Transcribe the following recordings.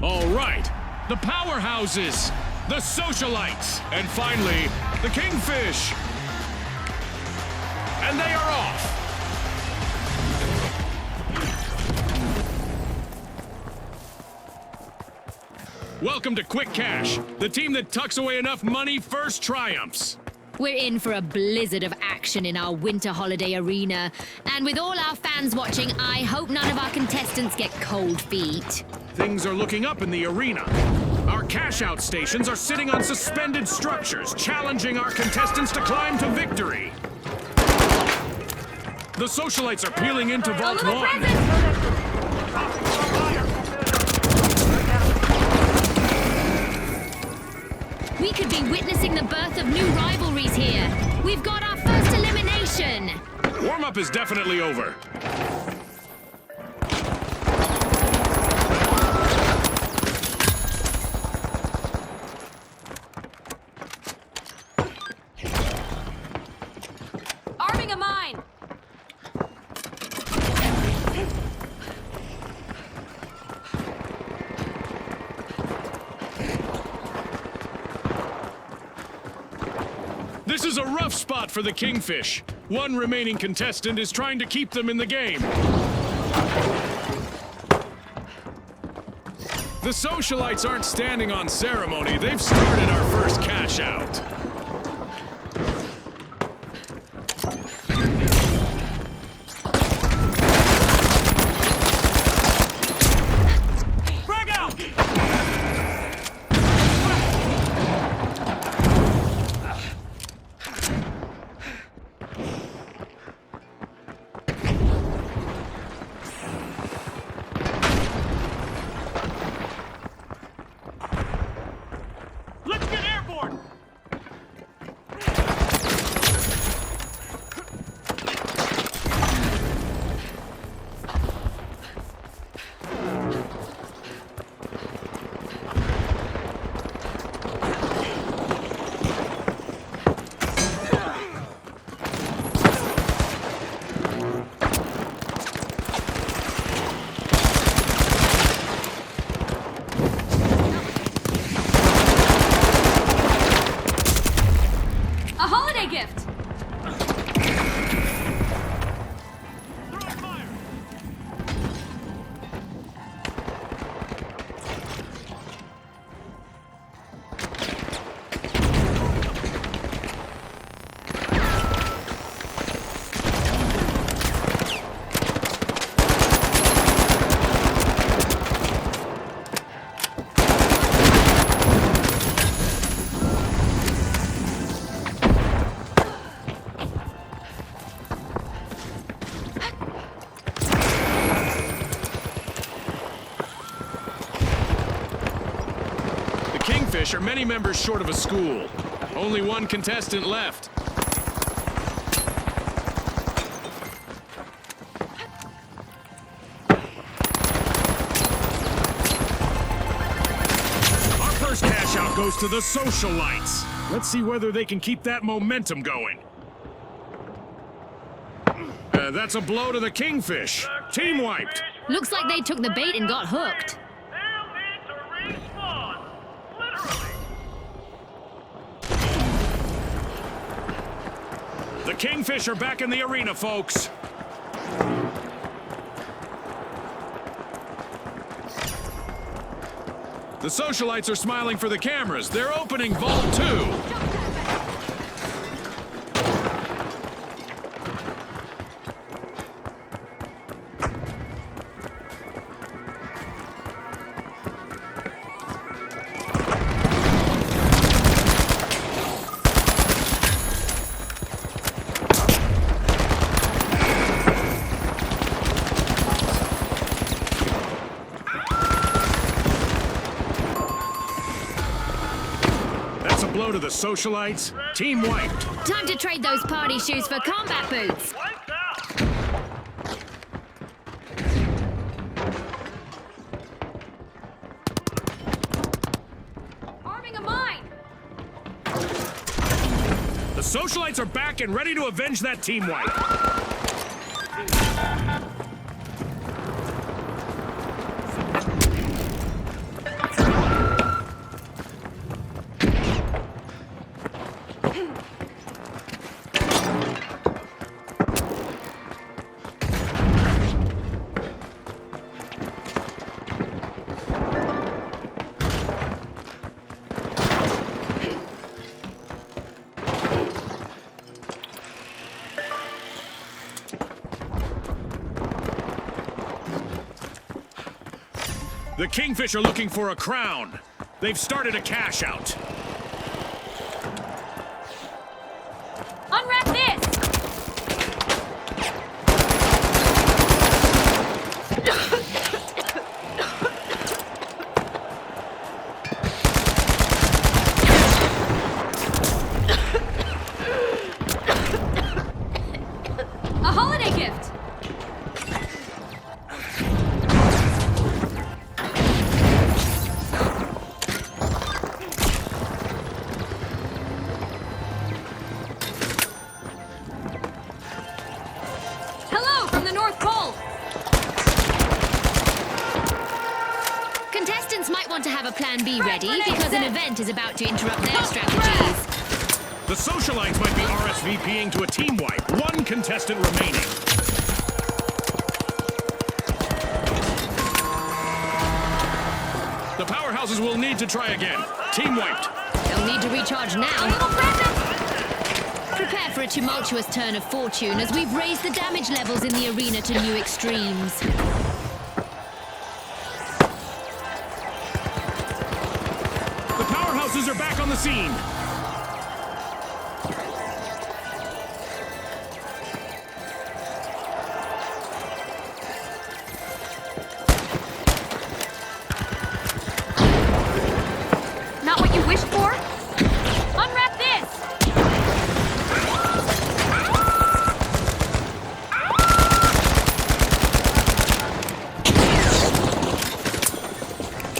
All right, the powerhouses, the socialites, and finally, the Kingfish. And they are off. Welcome to Quick Cash. The team that tucks away enough money first triumphs. We're in for a blizzard of action in our winter holiday arena. And with all our fans watching, I hope none of our contestants get cold feet. Things are looking up in the arena. Our cash-out stations are sitting on suspended structures, challenging our contestants to climb to victory. The socialites are peeling into Vault 1. We could be witnessing the birth of new rivalries here. We've got our first elimination. Warm-up is definitely over. Arming a mine. This is a rough spot for the Kingfish. One remaining contestant is trying to keep them in the game. The socialites aren't standing on ceremony. They've started our first cash out. Frag out! Let's get airborne! A holiday gift. The Kingfish are many members short of a school. Only one contestant left. Our first cash out goes to the socialites. Let's see whether they can keep that momentum going. That's a blow to the Kingfish. Team wiped. Looks like they took the bait and got hooked. They'll need to respawn. Literally. The Kingfish are back in the arena, folks. The socialites are smiling for the cameras. They're opening Vault 2. That's a blow to the socialites. Team wiped. Time to trade those party shoes for combat boots. Lights out. Arming a mine. The socialites are back and ready to avenge that team wipe. The Kingfish are looking for a crown. They've started a cash out. Unwrap this! A holiday gift! Hello from the North Pole! Contestants might want to have a plan B ready because an event is about to interrupt their strategies. The socialites might be RSVPing to a team wipe. One contestant remaining. The powerhouses will need to try again. Team wiped. They'll need to recharge now. Prepare for a tumultuous turn of fortune as we've raised the damage levels in the arena to new extremes. The powerhouses are back on the scene. Not what you wished for? Unwrap this!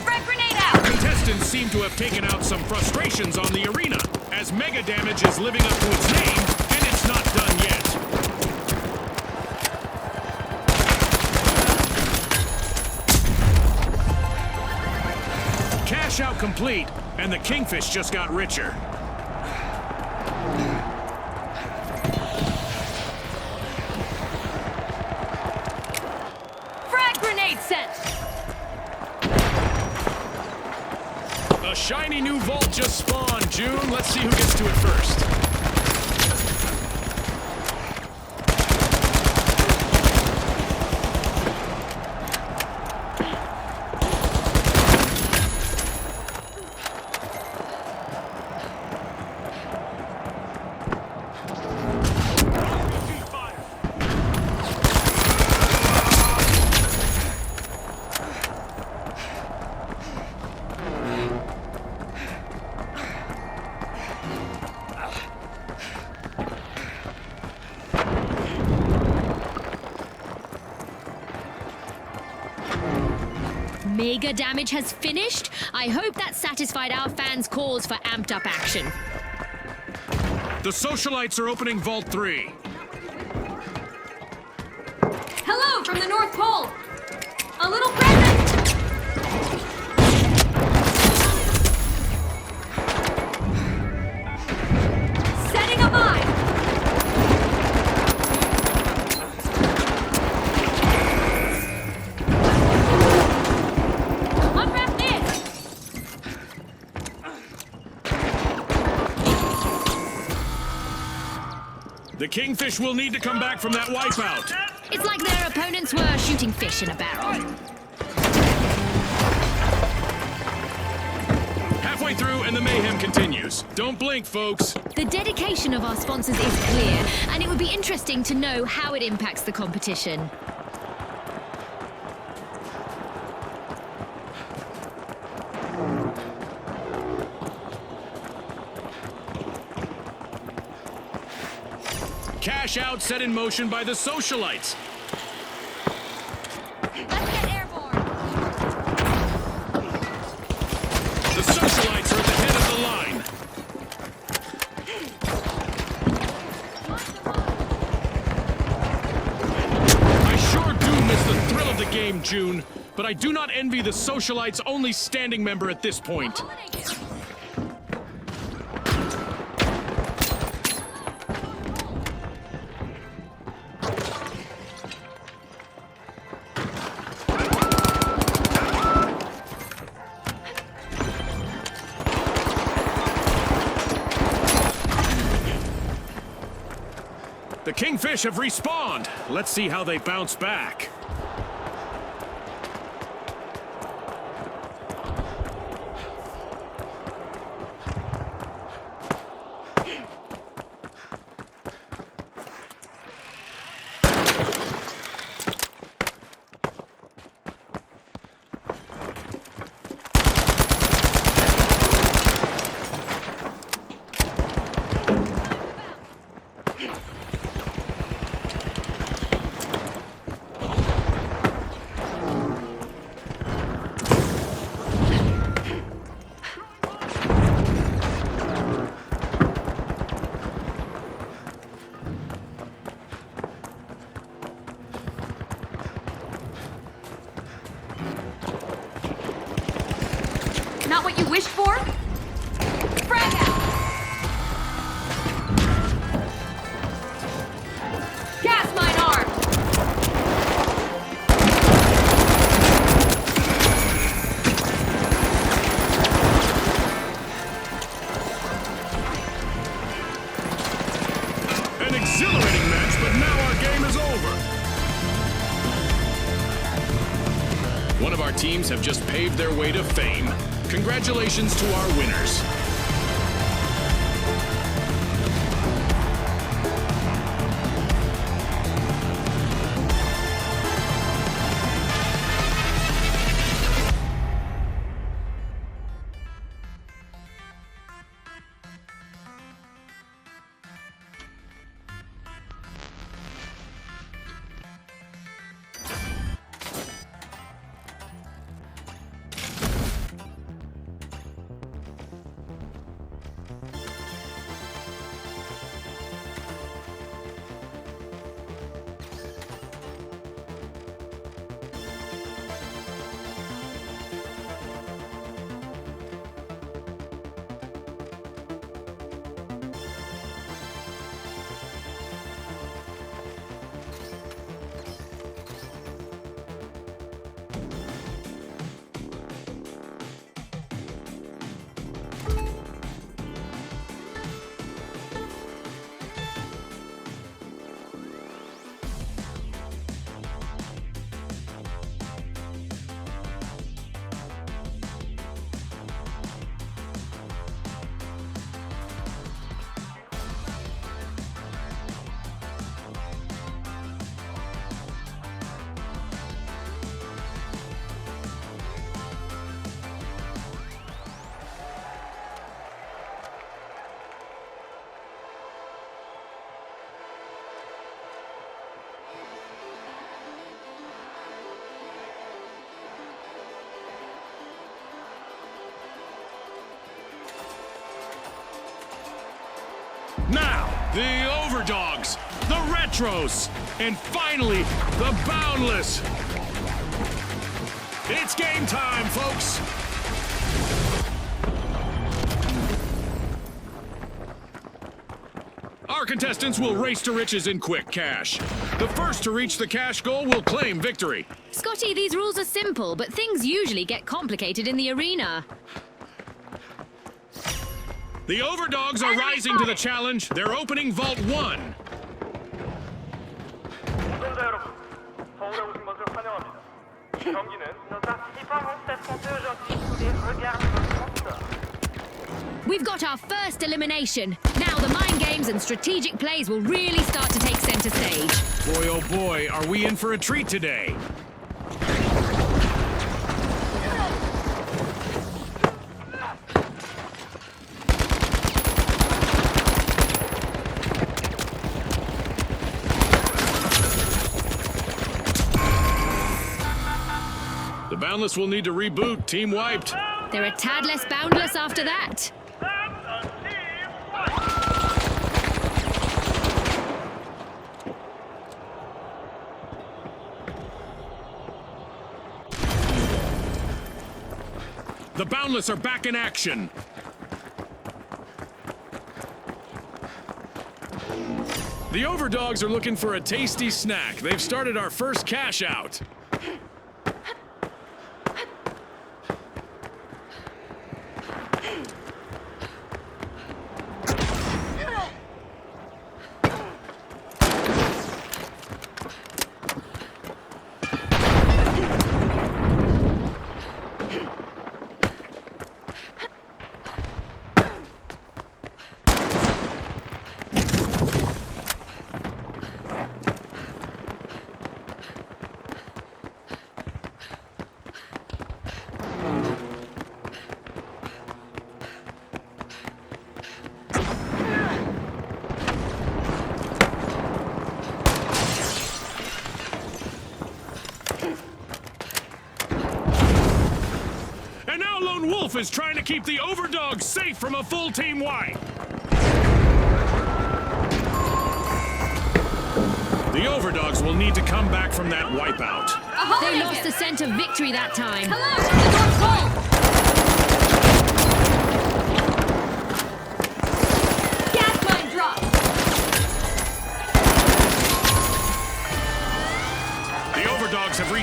Frag grenade out! Contestants seem to have taken out some frustrations on the arena, as Mega Damage is living up to its name, and it's not done yet. Cash out complete, and the Kingfish just got richer. Frag grenade sent! A shiny new vault just spawned, June. Let's see who gets to it first. Mega Damage has finished? I hope that satisfied our fans' calls for amped up action. The socialites are opening Vault 3. Hello from the North Pole! A little present! Setting a mine! Unwrap this! The Kingfish will need to come back from that wipeout. It's like their opponents were shooting fish in a barrel. Halfway through, and the mayhem continues. Don't blink, folks. The dedication of our sponsors is clear, and it would be interesting to know how it impacts the competition. Cash out set in motion by the socialites. Let's get airborne! The socialites are at the head of the line. I sure do miss the thrill of the game, June, but I do not envy the socialites' only standing member at this point. The Kingfish have respawned. Let's see how they bounce back. what you wished for? Frag out! Gas mine armed! An exhilarating match, but now our game is over. One of our teams have just paved their way to fame. Congratulations to our winners. Now, the Overdogs, the Retros, and finally, the Boundless. It's game time, folks. Our contestants will race to riches in quick cash. The first to reach the cash goal will claim victory. Scotty, these rules are simple, but things usually get complicated in the arena. The Overdogs are rising to the challenge. They're opening Vault 1. 시청자 여러분, 서울에 오신 것을 환영합니다. 경기는 We've got our first elimination. Now the mind games and strategic plays will really start to take center stage. Boy, oh boy, are we in for a treat today. The Boundless will need to reboot. Team wiped. They're a tad less boundless after that. The Boundless are back in action. The Overdogs are looking for a tasty snack. They've started our first cash out. Wolf is trying to keep the Overdogs safe from a full team wipe. The Overdogs will need to come back from that wipeout. They lost the scent of victory that time. Hello, the North Pole!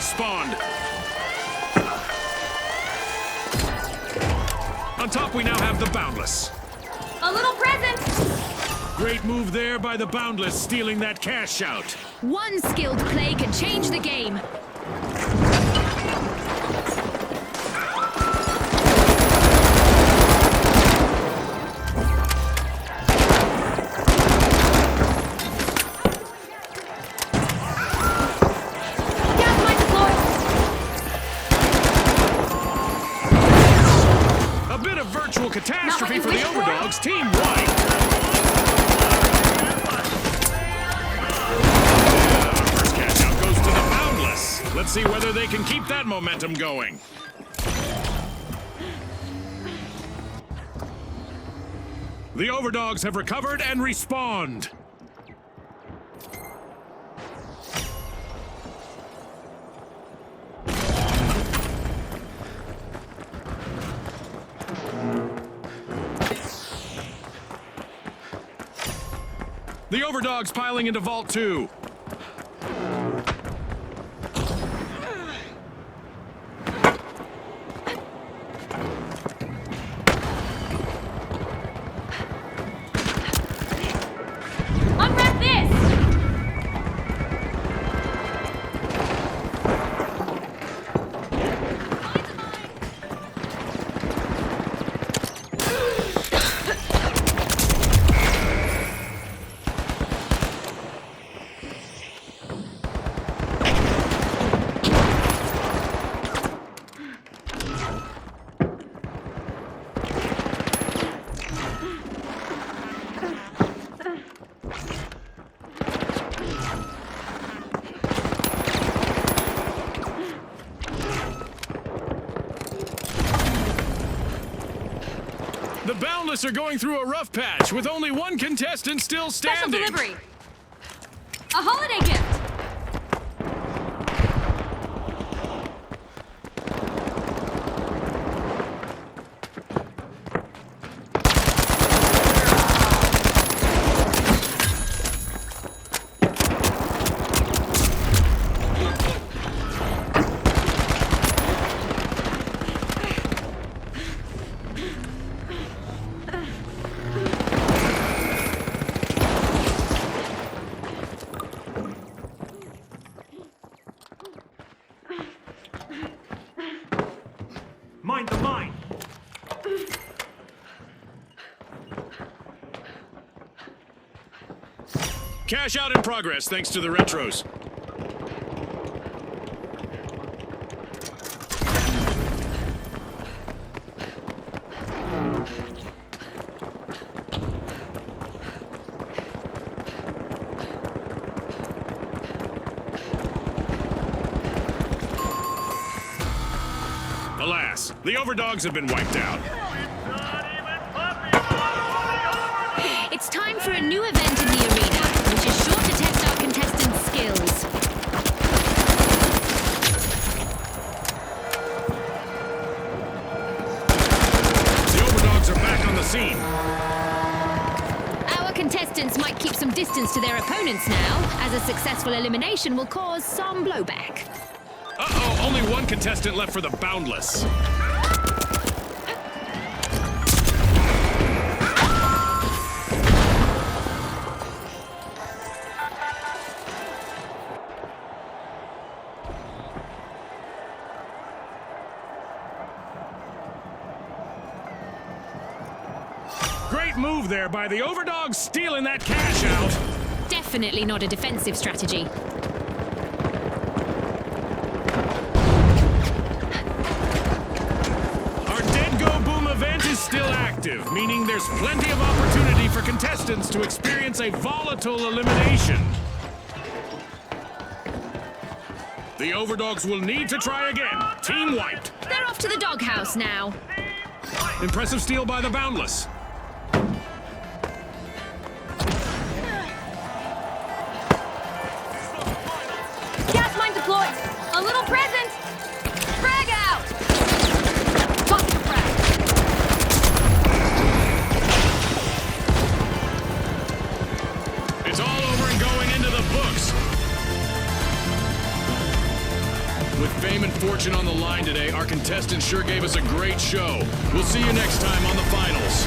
respawned. On top, we now have the Boundless. A little present! Great move there by the Boundless, stealing that cash out. One skilled play can change the game. Gas mine deployed! A bit of virtual catastrophe Not for what the you wished for? Overdogs. Team White. First catch out goes to the Boundless. Let's see whether they can keep that momentum going. The Overdogs have recovered and respawned. The Overdogs piling into Vault 2. Unwrap this! The Boundless are going through a rough patch with only one contestant still Special standing. delivery! A holiday gift! Mind the mine. Cash out in progress thanks to the retros. Alas, the Overdogs have been wiped out. Not even puppy. It's time for a new event in the arena, which is sure to test our contestants' skills. The Overdogs are back on the scene. Our contestants might keep some distance to their opponents now, as a successful elimination will cause some blowback. Uh-oh, only one contestant left for the Boundless. Great move there by the Overdogs, stealing that cash out. Definitely not a defensive strategy. Our Dead Go Boom event is still active, meaning there's plenty of opportunity for contestants to experience a volatile elimination. The Overdogs will need to try again. Team wiped. They're off to the doghouse now. Impressive steal by the Boundless. Gas mine deployed! A little present! Frag out! Toss the frag! It's all over and going into the books. fortune on the line today. Our contestants sure gave us a great show. We'll see you next time on the finals.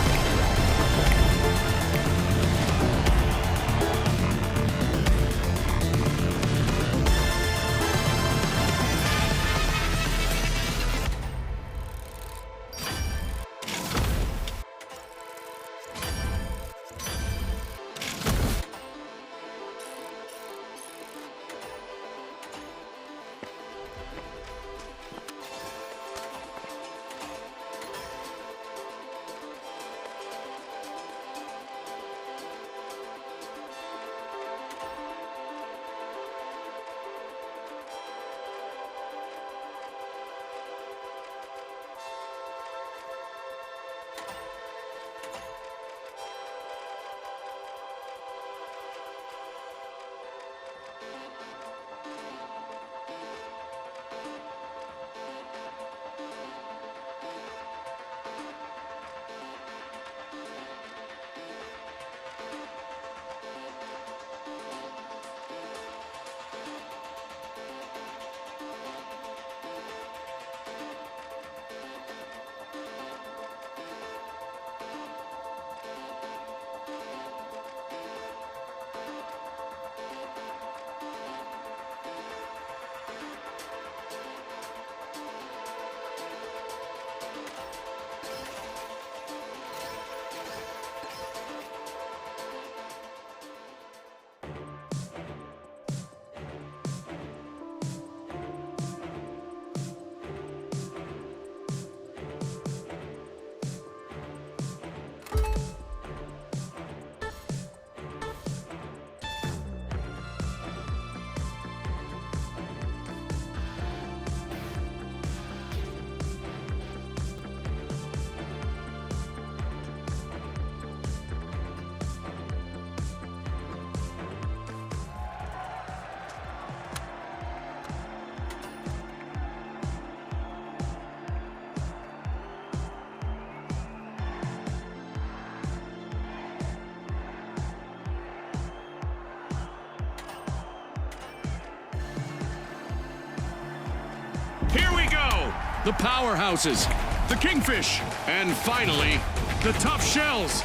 Here we go! The powerhouses, the Kingfish, and finally, the Tough Shells.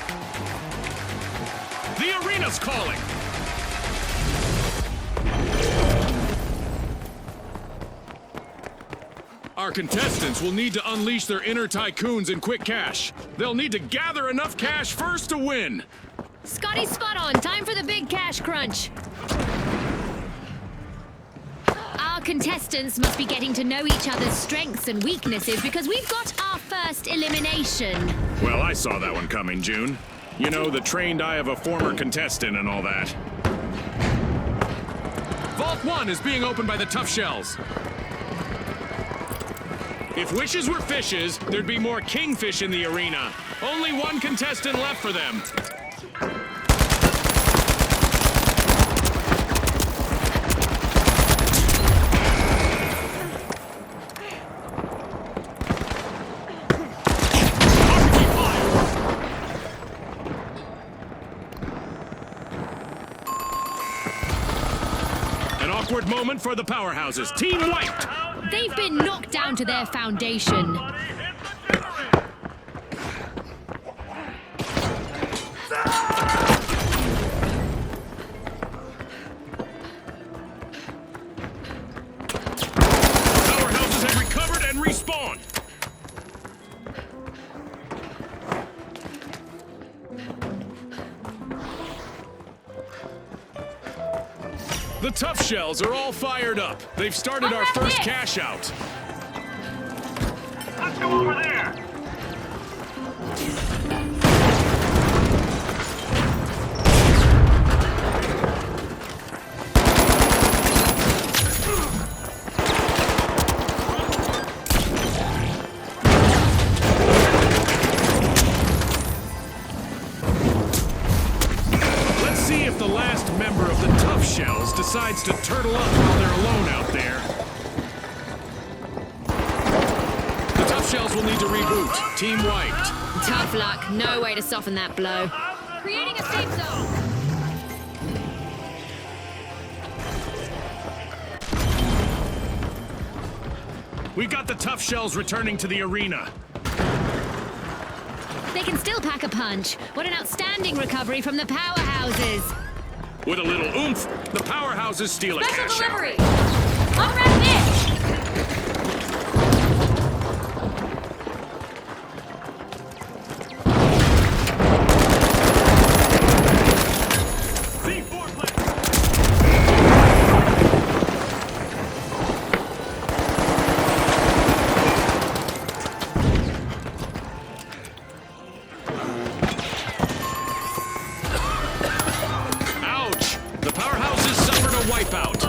The arena's calling! Our contestants will need to unleash their inner tycoons in quick cash. They'll need to gather enough cash first to win. Scotty, spot on. Time for the big cash crunch. Our contestants must be getting to know each other's strengths and weaknesses because we've got our first elimination. Well, I saw that one coming, June. You know, the trained eye of a former contestant and all that. Vault 1 is being opened by the Tough Shells. If wishes were fishes, there'd be more kingfish in the arena. Only one contestant left for them. An awkward moment for the powerhouses. Team wiped! They've been knocked down to their foundation. Somebody hit the generator. Powerhouses have recovered and respawned. The Tough Shells are all fired up. They've started our first cash out. Let's go over there. Let's see if the last member of the Tough Shells decides to turtle up while they're alone out there. The Tough Shells will need to reboot. Team wiped. Tough luck. No way to soften that blow. Creating a safe zone. We got the tough shells returning to the arena. They can still pack a punch. What an outstanding recovery from the powerhouses. With a little oomph, the powerhouses steal a Special cash delivery! out. Unwrap this! C4 plant. Ouch! The powerhouses suffered a wipeout.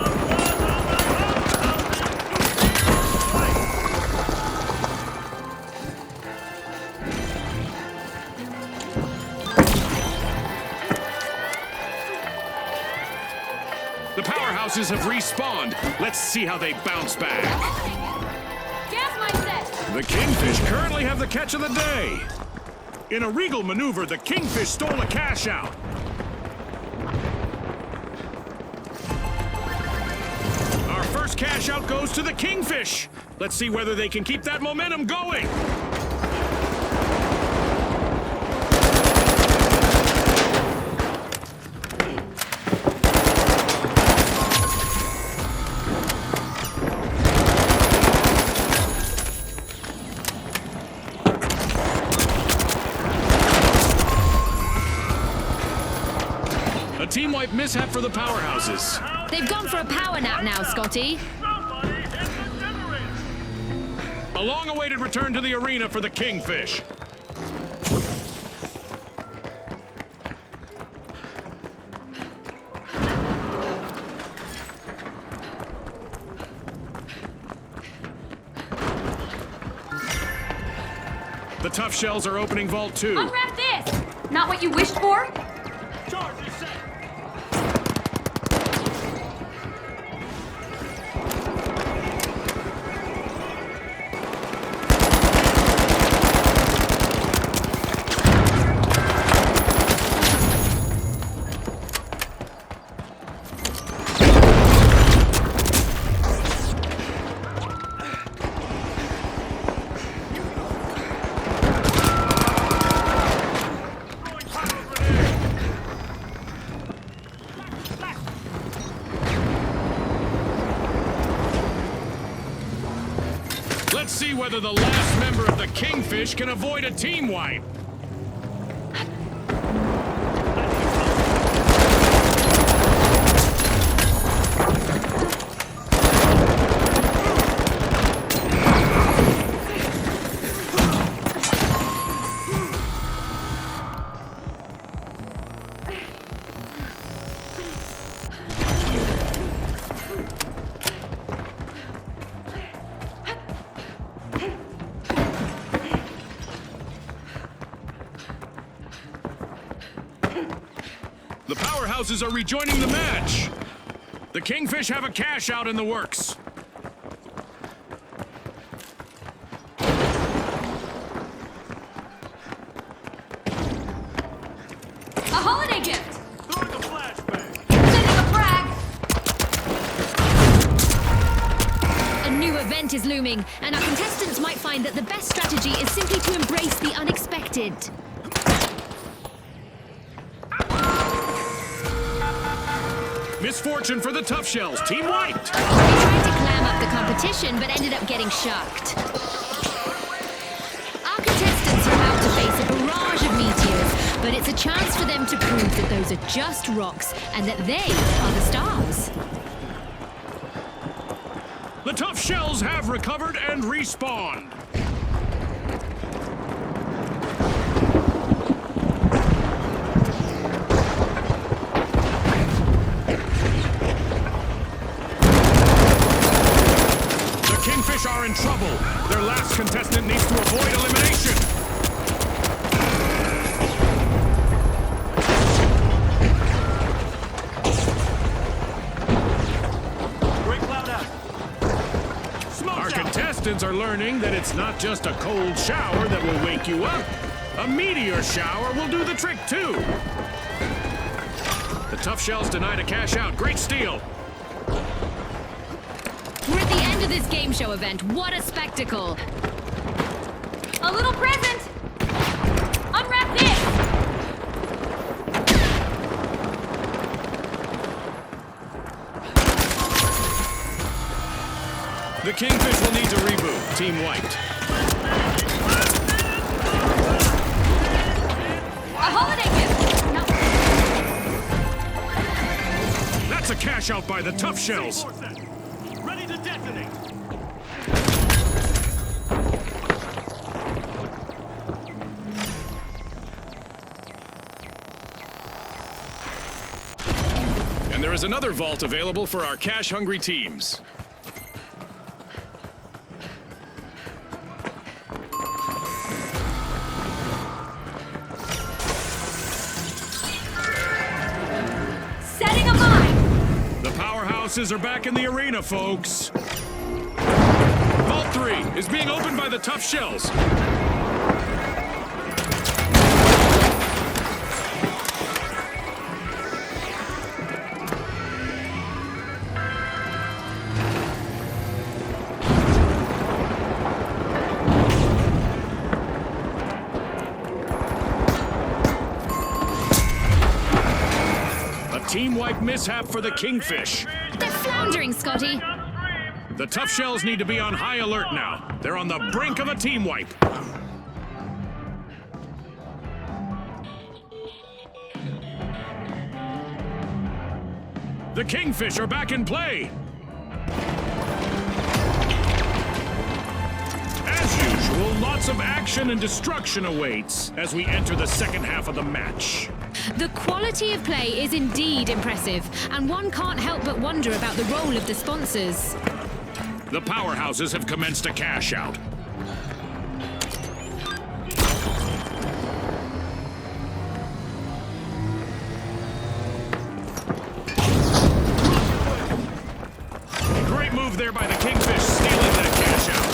The powerhouses have respawned. Let's see how they bounce back. Gas mine set! The Kingfish currently have the catch of the day. In a regal maneuver, the Kingfish stole a cash out. Our first cash out goes to the Kingfish. Let's see whether they can keep that momentum going. A team wipe mishap for the powerhouses. They've gone for a power nap now, Scotty. Somebody hit the generator. A long-awaited return to the arena for the Kingfish. The tough shells are opening Vault 2. Unwrap this! Not what you wished for? Charge is set. Let's see whether the last member of the Kingfish can avoid a team wipe. The powerhouses are rejoining the match. The Kingfish have a cash out in the works. A holiday gift! Throwing a flashbang. Sending a frag! A new event is looming, and our contestants might find that the best strategy is simply to embrace the unexpected. Misfortune for the tough shells. Team wiped. They tried to clam up the competition, but ended up getting shucked. Our contestants are about to face a barrage of meteors, but it's a chance for them to prove that those are just rocks and that they are the stars. The tough shells have recovered and respawned. The Kingfish are in trouble. Their last contestant needs to avoid elimination. Great cloud out. Our contestants are learning that it's not just a cold shower that will wake you up. A meteor shower will do the trick, too. The tough shells denied a cash out. Great steal. We're at the end to this game show event. What a spectacle! A little present! Unwrap this! The Kingfish will need to reboot. Team wiped. A holiday gift! No. That's a cash out by the Tough Shells. Ready to detonate. And there is another vault available for our cash-hungry teams. Setting a mine! The powerhouses are back in the arena, folks. Vault 3 is being opened by the Tough Shells. Team wipe mishap for the Kingfish. They're floundering, Scotty. The Tough Shells need to be on high alert now. They're on the brink of a team wipe. The Kingfish are back in play. As usual, lots of action and destruction awaits as we enter the second half of the match. The quality of play is indeed impressive, and one can't help but wonder about the role of the sponsors. The powerhouses have commenced a cash out. Great move there by the Kingfish, stealing that cash out.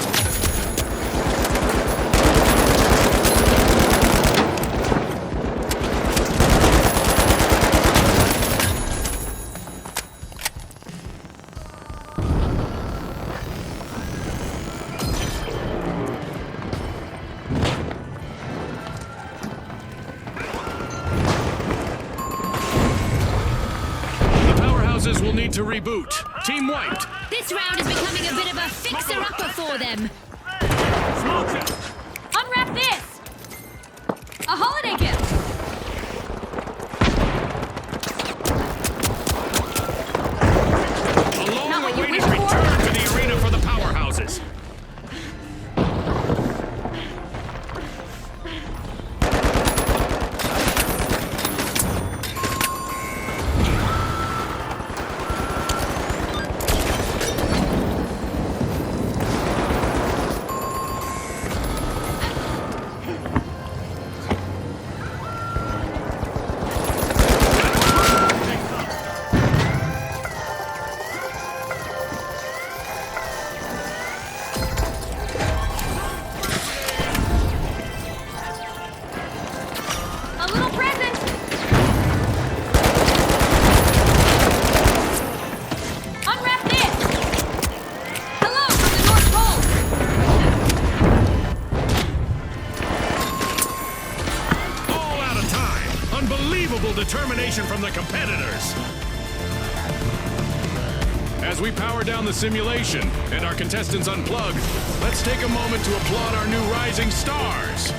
Will need to reboot. Team wiped. This round is becoming a bit of a fixer-upper for them. Unwrap this! A holiday gift! A Not what you long-awaited wished for? return to the arena for the powerhouses. A little present! Unwrap this! Hello from the North Pole! All out of time. Unbelievable determination from the competitors. As we power down the simulation and our contestants unplug, let's take a moment to applaud our new rising stars.